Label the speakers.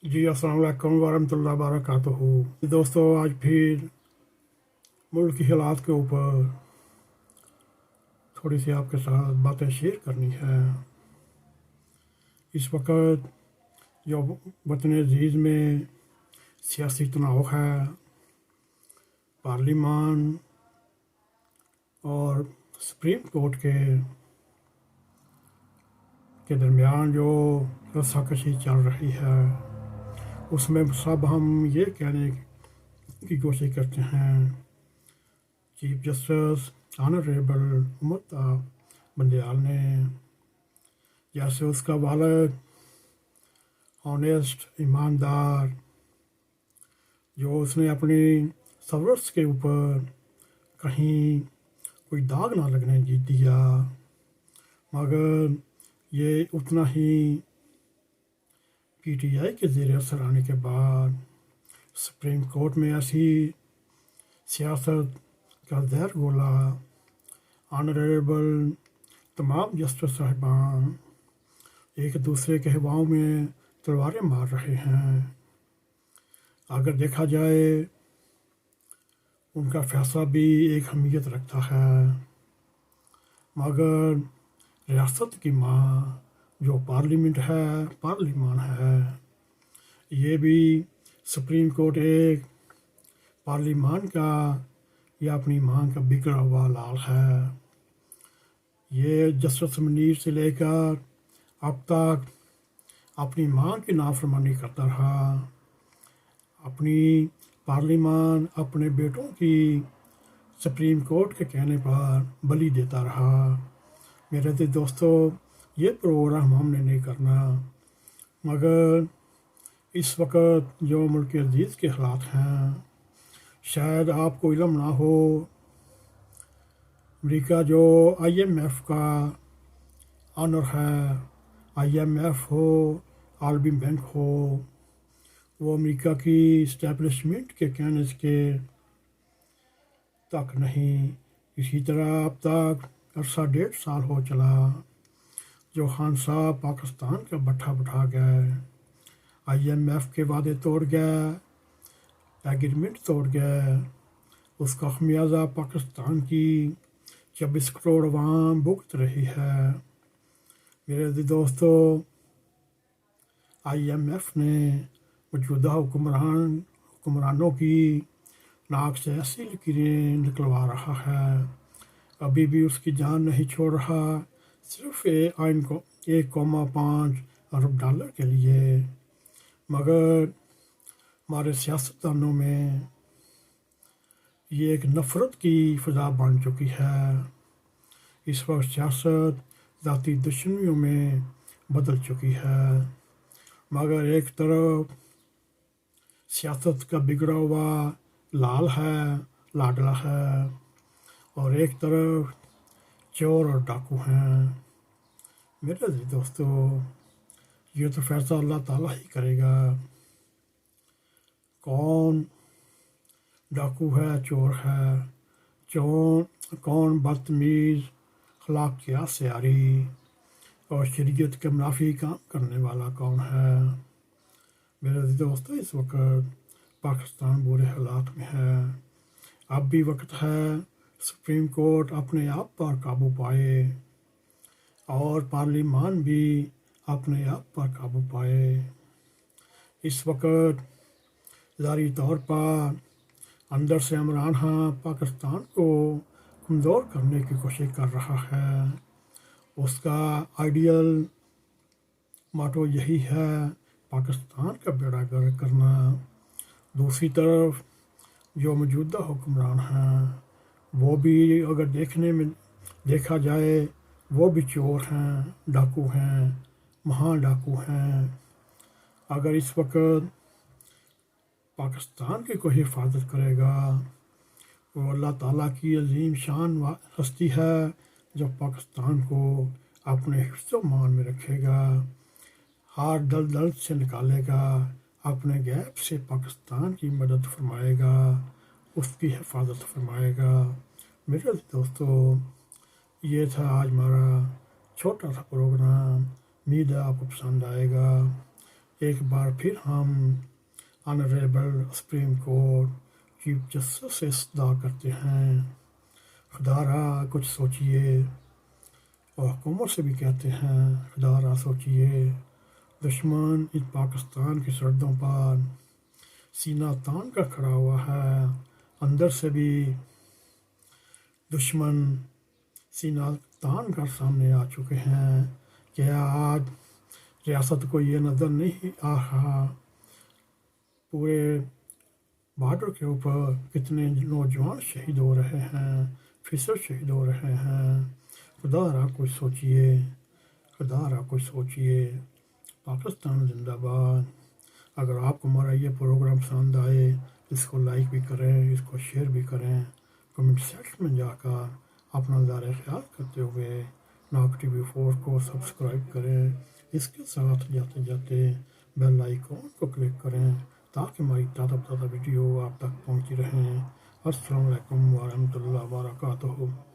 Speaker 1: जी अस्सलाम वालेकुम वरहमतुल्लाहि वबरकातुहू। दोस्तों, आज फिर मुल्क की हालात के ऊपर थोड़ी सी आपके साथ बातें शेयर करनी है। इस वक्त जो वतन अजीज़ में सियासी तनाव है, पार्लिमान और सुप्रीम कोर्ट के दरमियान जो रस्साकशी चल रही है, उसमें सब हम ये कहने की कोशिश करते हैं chief justice honourable Umar Bandial ने, जैसे उसका वालिद ऑनेस्ट ईमानदार, जो उसने अपनी सर्विस के ऊपर कहीं कोई दाग ना लगने दिया, मगर ये उतना ही पीटीआई के ज़ेर असर आने के बाद सुप्रीम कोर्ट में ऐसी सियासत का जहर घोला। ऑनरेबल तमाम जस्टिस साहिबान एक दूसरे के हवाओं में तलवारें मार रहे हैं। अगर देखा जाए, उनका फैसला भी एक अहमियत रखता है, मगर रियासत की माँ जो पार्लिमान है, ये भी सुप्रीम कोर्ट एक पार्लिमान का या अपनी माँ का बिगड़ा हुआ लाल है। ये जस्टिस मुनीर से लेकर अब तक अपनी माँ की नाफरमानी करता रहा, अपनी पार्लिमान अपने बेटों की सुप्रीम कोर्ट के कहने पर बलि देता रहा। मेरे दोस्तों, ये प्रोग्राम हमने नहीं करना, मगर इस वक्त जो मुल्क अजीज़ के हालात हैं, शायद आपको इल्म ना हो, अमेरिका जो IMF का ऑनर है, IMF हो, आलमी बैंक हो, वो अमेरिका की इस्टेब्लिशमेंट के कहने के तक नहीं। इसी तरह अब तक अरसा 1.5 साल हो चला जो खान साहब पाकिस्तान का बट्ठा बिठा गए, IMF के वादे तोड़ गए, एग्रीमेंट तोड़ गए। उसका खमियाजा पाकिस्तान की 26 करोड़ अवाम भुगत रही है। मेरे दोस्तों, IMF ने मौजूदा हुक्मरानों की नाक से ऐसी लकीरें निकलवा रहा है, अभी भी उसकी जान नहीं छोड़ रहा, सिर्फ 1.5 अरब डॉलर के लिए। मगर हमारे सियासतदानों में ये एक नफ़रत की फ़ज़ा बन चुकी है। इस वक्त सियासत ज़ाती दुश्मनियों में बदल चुकी है, मगर एक तरफ सियासत का बिगड़ा हुआ लाल है, लाडला है, और एक तरफ चोर और डाकू हैं। मेरे दोस्तों, ये तो फैसला अल्लाह ताला ही करेगा, कौन डाकू है, चोर है, कौन बदतमीज़, अखलाकियात से आरी और शरीयत के मुनाफी काम करने वाला कौन है। मेरे दोस्तों, इस वक्त पाकिस्तान बुरे हालात में है। अब भी वक्त है सुप्रीम कोर्ट अपने आप पर काबू पाए और पार्लिमान भी अपने आप पर काबू पाए। इस वक्त ज़ाहिरी तौर पर अंदर से इमरान खान पाकिस्तान को कमज़ोर करने की कोशिश कर रहा है। उसका आइडियल मोटो यही है, पाकिस्तान का बेड़ा गर्क करना। दूसरी तरफ जो मौजूदा हुक्मरान हैं, वो भी अगर देखा जाए, वो भी चोर हैं, डाकू हैं, महान डाकू हैं। अगर इस वक्त पाकिस्तान की कोई हिफाजत करेगा, वो अल्लाह ताला की अजीम शान हस्ती है, जो पाकिस्तान को अपने हिफ्ज़ मान में रखेगा, हर दलदल से निकालेगा, अपने गैप से पाकिस्तान की मदद फरमाएगा, उसकी हिफाजत फरमाएगा। मेरे दोस्तों, ये था आज हमारा छोटा सा प्रोग्राम। उम्मीद है आपको पसंद आएगा। ایک بار پھر ہم honourable supreme court chief justice سے صدا کرتے ہیں، خدا را کچھ سوچئے۔ اور حکومت سے بھی کہتے ہیں، خدا را سوچئے۔ دشمن ان پاکستان کی سرحدوں پر سینہ تان کر کھڑا ہوا ہے، اندر سے بھی دشمن سینہ تان کر سامنے آ چکے ہیں کہ آج ریاست کو یہ نظر نہیں آ رہا پورے بارڈر کے اوپر کتنے نوجوان شہید ہو رہے ہیں، افسر شہید ہو رہے ہیں۔ خدا را کچھ سوچئے، خدا را کچھ سوچئے۔ پاکستان زندہ باد۔ اگر آپ کو ہمارا یہ پروگرام پسند آئے، اس کو لائک بھی کریں، اس کو شیئر بھی کریں، کمنٹ سیکشن میں جا کر اپنا نظارہ خیال کرتے ہوئے N.a.q TV 4 کو سبسکرائب کریں۔ اس کے ساتھ جاتے جاتے بیل آئیکن کو کلک کریں تاکہ ہماری تازہ ویڈیو آپ تک پہنچتی رہیں۔ السلام علیکم ورحمۃ اللہ وبرکاتہ۔